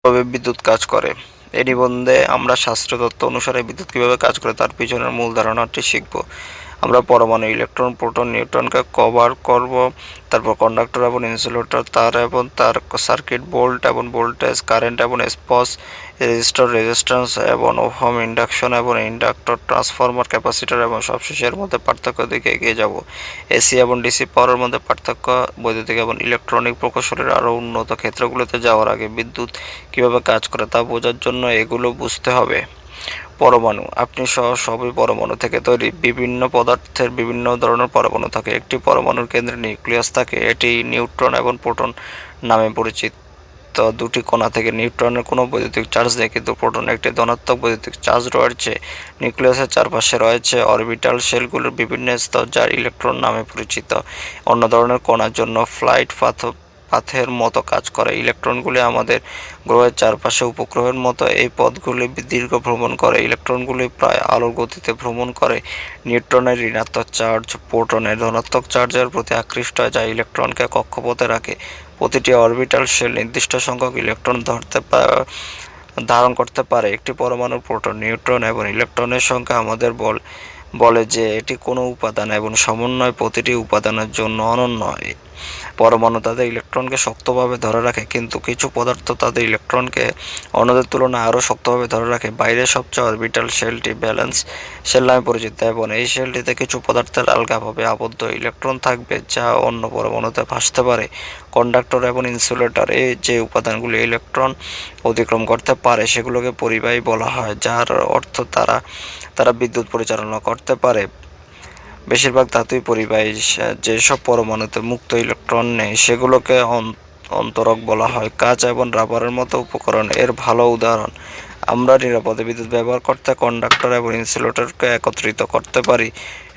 কিভাবে বিদ্যুৎ কাজ করে। এই নিবন্ধে আমরা শাস্ত্রীয় তত্ত্ব অনুসারে বিদ্যুৎ কিভাবে কাজ করে তার পিছনের মূল ধারণাটি শিখব। আমরা পরমাণু, ইলেকট্রন, প্রোটন, নিউট্রনকে কভার করব। তারপর কন্ডাক্টর এবং ইনসুলেটর, তার এবং তার সার্কিট, ভোল্ট এবং ভোল্টেজ, কারেন্ট এবং স্পস, রেজিস্টর, রেজিস্ট্যান্স এবং ওহম, ইন্ডাকশন এবং ইন্ডাক্টর, ট্রান্সফরমার, ক্যাপাসিটর এবং সবশেষে এর মধ্যে পার্থক্য দিকে এগিয়ে যাব। এসি এবং ডিসি পাওয়ারের মধ্যে পার্থক্য, বৈদ্যুতিক এবং ইলেকট্রনিক প্রকৌশলের আরও উন্নত ক্ষেত্রগুলোতে যাওয়ার আগে বিদ্যুৎ কিভাবে কাজ করে তা বোঝার জন্য এগুলো বুঝতে হবে। পরমাণু, আপনি সহ সবই পরমাণু থেকে তৈরি। বিভিন্ন পদার্থের বিভিন্ন ধরনের পরমাণু থাকে। একটি পরমাণুর কেন্দ্রে নিউক্লিয়াস থাকে, এটি নিউট্রন এবং প্রোটন নামে পরিচিত। দুটি কণা থেকে নিউট্রনের কোনো বৈদ্যুতিক চার্জ নেই, কিন্তু প্রোটনের একটি ধনাত্মক বৈদ্যুতিক চার্জ রয়েছে। নিউক্লিয়াসের চারপাশে রয়েছে অরবিটাল শেলগুলোর বিভিন্ন স্তর, যা ইলেকট্রন নামে পরিচিত। অন্য ধরনের কণার জন্য ফ্লাইট পাথের মতো কাজ করে। ইলেকট্রনগুলি আমাদের গ্রহের চারপাশে উপগ্রহের মতো এই পথগুলি দীর্ঘ ভ্রমণ করে। ইলেকট্রনগুলি প্রায় আলোর গতিতে ভ্রমণ করে। নিউট্রনের ঋণাত্মক চার্জ প্রোটনের ধনাত্মক চার্জের প্রতি আকৃষ্ট হয়, যা ইলেকট্রনকে কক্ষপথে রাখে। প্রতিটি অরবিটাল শেল নির্দিষ্ট সংখ্যক ইলেকট্রন ধারণ করতে পারে। একটি পরমাণুর প্রোটন, নিউট্রন এবং ইলেকট্রনের সংখ্যা আমাদের বলে যে এটি কোনো উপাদান এবং সমন্বয় প্রতিটি উপাদানের জন্য অনন্য। পরমাণু তাদের ইলেকট্রনকে শক্তভাবে ধরে রাখে, কিন্তু কিছু পদার্থ তাদের ইলেকট্রনকে অন্যদের তুলনায় আরও শক্তভাবে ধরে রাখে। বাইরের সবচেয়ে অরবিটাল শেলটি ব্যালেন্স শেল নামে পরিচিত, এবং এই শেলটিতে কিছু পদার্থের আলগাভাবে আবদ্ধ ইলেকট্রন থাকবে যা অন্য পরমাণুতে ভাসতে পারে। কন্ডাক্টর এবং ইনসুলেটর, এই যে উপাদানগুলি ইলেকট্রন অতিক্রম করতে পারে সেগুলোকে পরিবাহী বলা হয়, যার অর্থ তারা বিদ্যুৎ পরিচালনা করতে পারে। বেশিরভাগ ধাতুই পরিবাহী। যেসব পরমাণুতে মুক্ত ইলেকট্রন নেই সেগুলোকে অন্তরক বলা হয়। কাঁচ এবং রাবারের মতো উপকরণ এর ভালো উদাহরণ। আমরা নিরাপদে বিদ্যুৎ ব্যবহার করতে কন্ডাক্টর এবং ইনসুলেটরকে একত্রিত করতে পারি।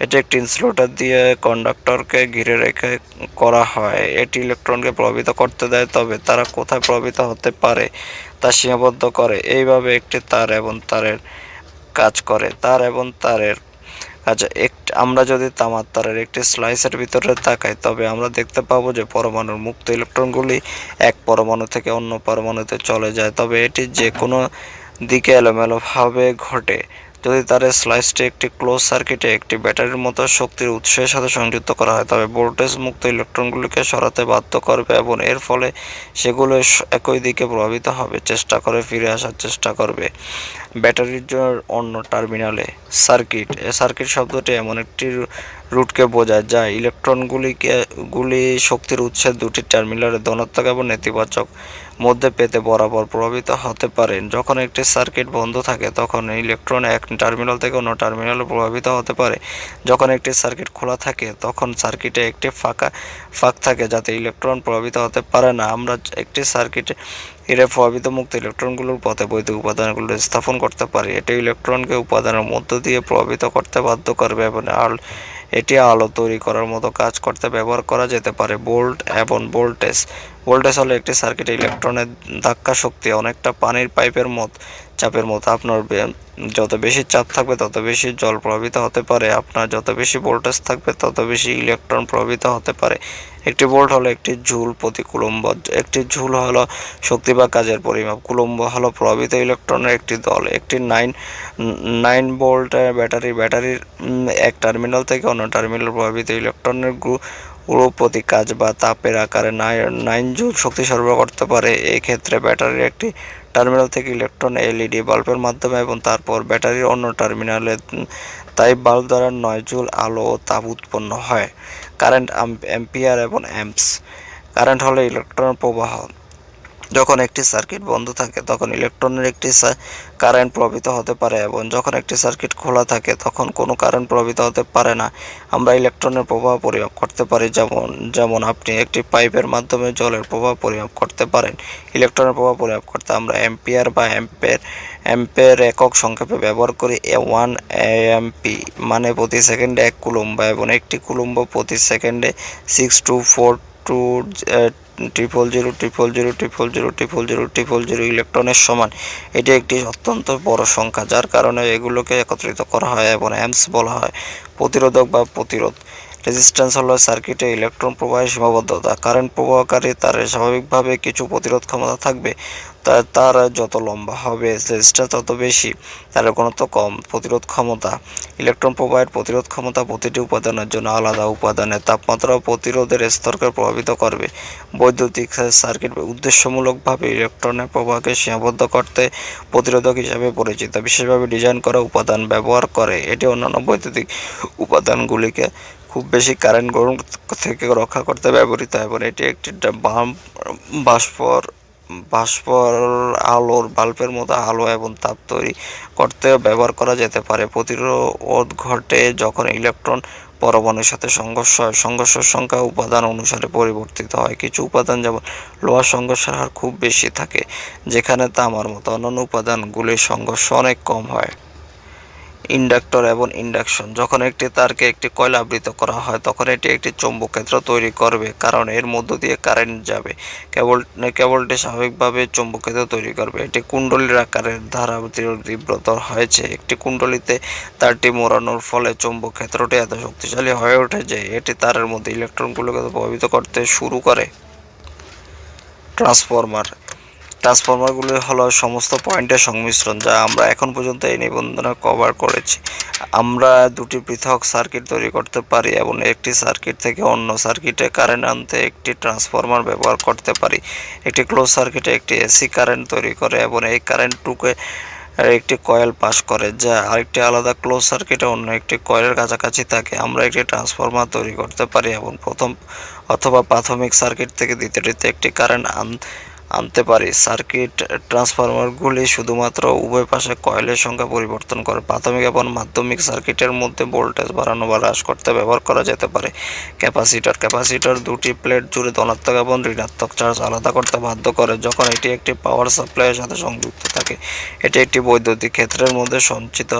এটি একটি ইনসুলেটর দিয়ে কন্ডাক্টরকে ঘিরে রেখে করা হয়। এটি ইলেকট্রনকে প্রভাবিত করতে দেয়, তবে তারা কোথায় প্রভাবিত হতে পারে তা সীমাবদ্ধ করে। এইভাবে একটি তার এবং তারের কাজ করে। তার এবং তারের আচ্ছা, আমরা যদি তামার তারের একটি স্লাইসের ভিতরে তাকাই, তবে আমরা দেখতে পাবো যে পরমাণুর মুক্ত ইলেকট্রনগুলি এক পরমাণু থেকে অন্য পরমাণুতে চলে যায়, তবে এটি যে কোনো দিকে এলোমেলোভাবে ঘটে। যদি তারের স্লাইসটি একটি ক্লোজ সার্কিটে একটি ব্যাটারির মতো শক্তির উৎসের সাথে সংযুক্ত করা হয়, তবে ভোল্টেজ মুক্ত ইলেকট্রনগুলিকে সরাতে বাধ্য করবে এবং এর ফলে সেগুলো একই দিকে প্রভাবিত হবে, চেষ্টা করে ফিরে আসার চেষ্টা করবে ব্যাটারির অন্য টার্মিনালে। সার্কিট শব্দটি এমন একটি রুটকে বোঝায় যা গুলি শক্তির উৎসের দুটি টার্মিনালের ধনাত্মক এবং নেতিবাচক মধ্যে পেতে বরাবর প্রভাবিত হতে পারে। যখন একটি সার্কিট বন্ধ থাকে তখন ইলেকট্রন এক টার্মিনাল থেকে অন্য টার্মিনালে প্রভাবিত হতে পারে। যখন একটি সার্কিট খোলা থাকে তখন সার্কিটে একটি ফাঁক থাকে যাতে ইলেকট্রন প্রভাবিত হতে পারে না। আমরা একটি সার্কিটে এর প্রভাবিত মুক্ত ইলেকট্রনগুলোর পথে বৈধ উপাদানগুলো স্থাপন করতে পারি। এটি ইলেকট্রনকে উপাদানের মধ্য দিয়ে প্রভাবিত করতে বাধ্য করবে এবং এটি আলো তৈরি করার মতো কাজ করতে ব্যবহার করা যেতে পারে। ভোল্ট এবং ভোল্টেজ হলো একটি সার্কিটে ইলেকট্রনের ধাক্কা শক্তি, অনেকটা পানির পাইপের চাপের মতো। আপনার যত বেশি চাপ থাকবে তত বেশি জল প্রভাবিত হতে পারে। আপনার যত বেশি ভোল্টেজ থাকবে তত বেশি ইলেকট্রন প্রভাবিত হতে পারে। একটি ভোল্ট হলো একটি জুল প্রতি কুলম্ব। একটি জুল হলো শক্তি বা কাজের পরিমাপ। কুলম্ব হলো প্রভাবিত ইলেকট্রনের একটি দল। একটি 9 ভোল্টের ব্যাটারির এক টার্মিনাল থেকে অন্য টার্মিনাল প্রভাবিত ইলেকট্রনের গ্রুপ প্রতি কাজ বা তাপের আকারে 9 জুল শক্তি সরবরাহ করতে পারে। এই ক্ষেত্রে ব্যাটারির একটি টার্মিনাল থেকে ইলেকট্রন এলইডি বাল্বের মাধ্যমে এবং তারপর ব্যাটারির অন্য টার্মিনালে, তাই বাল্ব দ্বারা 9 জুল আলো ও তাপ উৎপন্ন হয়। কারেন্ট, অ্যাম্পিয়ার এবং অ্যাম্পস। কারেন্ট হলো ইলেকট্রন প্রবাহ। যখন একটি সার্কিট বন্ধ থাকে তখন ইলেকট্রনের একটি কারেন্ট প্রবাহিত হতে পারে, এবং যখন একটি সার্কিট খোলা থাকে তখন কোনো কারেন্ট প্রবাহিত হতে পারে না। আমরা ইলেকট্রনের প্রবাহ পরিমাপ করতে পারি, যেমন আপনি একটি পাইপের মাধ্যমে জলের প্রবাহ পরিমাপ করতে পারেন। ইলেকট্রনের প্রবাহ পরিমাপ করতে আমরা অ্যাম্পিয়ার বা অ্যাম্পের একক সংক্ষেপে ব্যবহার করি। 1 এএমপি মানে প্রতি সেকেন্ডে 1 কুলম্ব, এবং একটি কুলম্ব প্রতি সেকেন্ডে 6242 0000000000000 ইলেকট্রনের সমান। এটি একটি অত্যন্ত বড় সংখ্যা, যার কারণে এগুলোকে একত্রিত করা হয় এবং অ্যাম্পস বলা হয়। প্রতিরোধক বা প্রতিরোধ। রেজিস্ট্যান্স হলো সার্কিটে ইলেকট্রন প্রবাহের সীমাবদ্ধতা। কারেন্ট প্রবাহকারী তারের স্বাভাবিকভাবে কিছু প্রতিরোধ ক্ষমতা থাকবে, তার যত লম্বা হবে রেজিস্ট্যান্স তত বেশি, তারের ঘনত্ব কম। প্রতিরোধ ক্ষমতা, ইলেকট্রন প্রবাহের প্রতিরোধ ক্ষমতা প্রতিটি উপাদানের জন্য আলাদা। উপাদানের তাপমাত্রা ও প্রতিরোধের স্তরকে প্রভাবিত করবে। বৈদ্যুতিক সার্কিট উদ্দেশ্যমূলকভাবে ইলেকট্রনের প্রবাহকে সীমাবদ্ধ করতে প্রতিরোধক হিসাবে পরিচিত। বিশেষভাবে ডিজাইন করা উপাদান ব্যবহার করে। এটি অন্যান্য বৈদ্যুতিক উপাদানগুলিকে খুব বেশি কারেন্ট গরম থেকে রক্ষা করতে ব্যবহৃত হয় এবং এটি একটি বাষ্পর বাষ্পর আলোর বাল্বের মতো আলো এবং তাপ তৈরি করতেও ব্যবহার করা যেতে পারে। প্রতিরোধ ঘটে যখন ইলেকট্রন পরমাণুর সাথে সংঘর্ষ হয়। সংঘর্ষের সংখ্যা উপাদান অনুসারে পরিবর্তিত হয়। কিছু উপাদান যেমন লোহার সংঘর্ষের হার খুব বেশি থাকে, যেখানে তামার মতো অন্যান্য উপাদানগুলির সংঘর্ষ অনেক কম হয়। ইন্ডাক্টর এবং ইন্ডাকশন, যখন একটি তারকে একটি কয়েল আবৃত করা হয় তখন এটি একটি চৌম্বক ক্ষেত্র তৈরি করবে, কারণ এর মধ্য দিয়ে কারেন্ট যাবে। কেবলটি স্বাভাবিকভাবে চৌম্বক ক্ষেত্র তৈরি করবে। এটি কুণ্ডলীর আকারের দ্বারা তীব্রতর হয়েছে। একটি কুণ্ডলীতে তারটি মোড়ানোর ফলে চৌম্বক ক্ষেত্রটি এত শক্তিশালী হয়ে ওঠে যে এটি তারের মধ্যে ইলেকট্রনগুলোকে প্রভাবিত করতে শুরু করে। ট্রান্সফরমার, ট্রান্সফরমারগুলি হলো সমস্ত পয়েন্টের সংমিশ্রণ যা আমরা এখন পর্যন্ত এই নিবন্ধনে কভার করেছি। আমরা দুটি পৃথক সার্কিট তৈরি করতে পারি এবং একটি সার্কিট থেকে অন্য সার্কিটে কারেন্ট আনতে একটি ট্রান্সফরমার ব্যবহার করতে পারি। একটি ক্লোজ সার্কিটে একটি এসি কারেন্ট তৈরি করে এবং এই কারেন্টটুকে একটি কয়েল পাস করে, যা আরেকটি আলাদা ক্লোজ সার্কিটে অন্য একটি কয়েলের কাছাকাছি থাকে। আমরা একটি ট্রান্সফরমার তৈরি করতে পারি এবং প্রথম অথবা প্রাথমিক সার্কিট থেকে দ্বিতীয়টিতে একটি কারেন্ট আনতে পারি। সার্কিট ট্রান্সফরমারগুলি শুধুমাত্র উভয় পাশে কয়েলের সংখ্যা পরিবর্তন করে। প্রাথমিক এবং মাধ্যমিক সার্কিটের মধ্যে ভোল্টেজ বাড়ানো বা হ্রাস করতে ব্যবহার করা যেতে পারে। ক্যাপাসিটর, ক্যাপাসিটর দুটি প্লেট জুড়ে ধনাত্মক এবং ঋণাত্মক চার্জ আলাদা করতে বাধ্য করে যখন এটি একটি পাওয়ার সাপ্লাইয়ের সাথে সংযুক্ত থাকে। এটি একটি বৈদ্যুতিক ক্ষেত্রের মধ্যে সঞ্চিত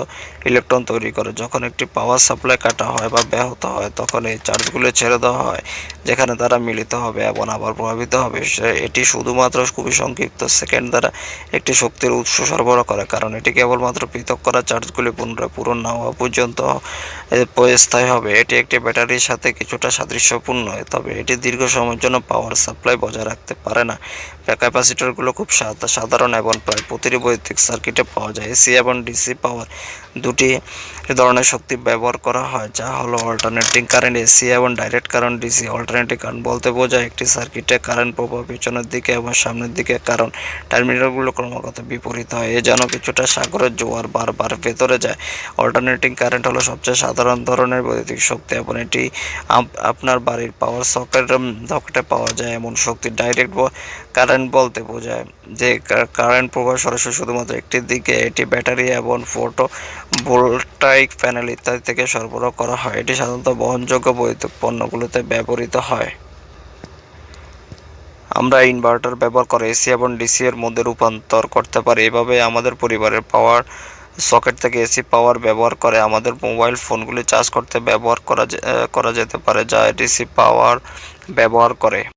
ইলেকট্রন তৈরি করে। যখন একটি পাওয়ার সাপ্লাই কাটা হয় বা ব্যাহত হয় তখন এই চার্জগুলি ছেড়ে দেওয়া হয়, যেখানে তারা মিলিত হবে এবং আবার প্রভাবিত হবে। এটি শুধুমাত্র খুবই সংক্ষিপ্ত সেকেন্ড দ্বারা একটি শক্তির উৎস সরবরাহ করে, কারণ এটি কেবলমাত্র পৃথক করা চার্জগুলি পুনরায় পূরণ না হওয়া পর্যন্ত স্থায়ী হবে। এটি একটি ব্যাটারির সাথে কিছুটা সাদৃশ্যপূর্ণ, তবে এটি দীর্ঘ সময়ের জন্য পাওয়ার সাপ্লাই বজায় রাখতে পারে না। ক্যাপাসিটরগুলো খুব সাধারণ এবং প্রায় প্রতিটি বৈদ্যুতিক সার্কিটে পাওয়া যায়। এসি এবং ডিসি পাওয়ার দুটি ধরনের শক্তি ব্যবহার করা হয়, যা হলো অল্টারনেটিং কারেন্ট এসি এবং direct current DC. Alternating current বলতে বোঝায় একটি সার্কিটে কারেন্ট প্রবাহ পিছনের দিকে এবং সামনের দিকে, কারণ টার্মিনালগুলো ক্রমাগত বিপরীত হয়। এ যেন কিছুটা সাগরের জোয়ার বারবার ভেতরে যায়। অল্টারনেটিং কারেন্ট হলো সবচেয়ে সাধারণ ধরনের বৈদ্যুতিক শক্তি এবং এটি আপনার বাড়ির পাওয়ার সকেটে পাওয়া যায়। এমন শক্তি ডাইরেক্ট কারেন্ট বলতে বোঝায় যে কারেন্ট প্রবাহ সরাসরি শুধুমাত্র একটি দিকে। এটি ব্যাটারি এবং ভোল্টাইক প্যানেল ইত্যাদি থেকে সরবরাহ করা হয়। এটি সাধারণত বহনযোগ্য বৈদ্যুতিক পণ্যগুলোতে ব্যবহৃত হয়। আমরা ইনভার্টার ব্যবহার করে এসি এবং ডিসি এর মধ্যে রূপান্তর করতে পারি। এভাবে আমাদের পরিবারের পাওয়ার সকেট থেকে এসি পাওয়ার ব্যবহার করে আমাদের মোবাইল ফোনগুলি চার্জ করতে ব্যবহার করা যেতে পারে, যা ডিসি পাওয়ার ব্যবহার করে।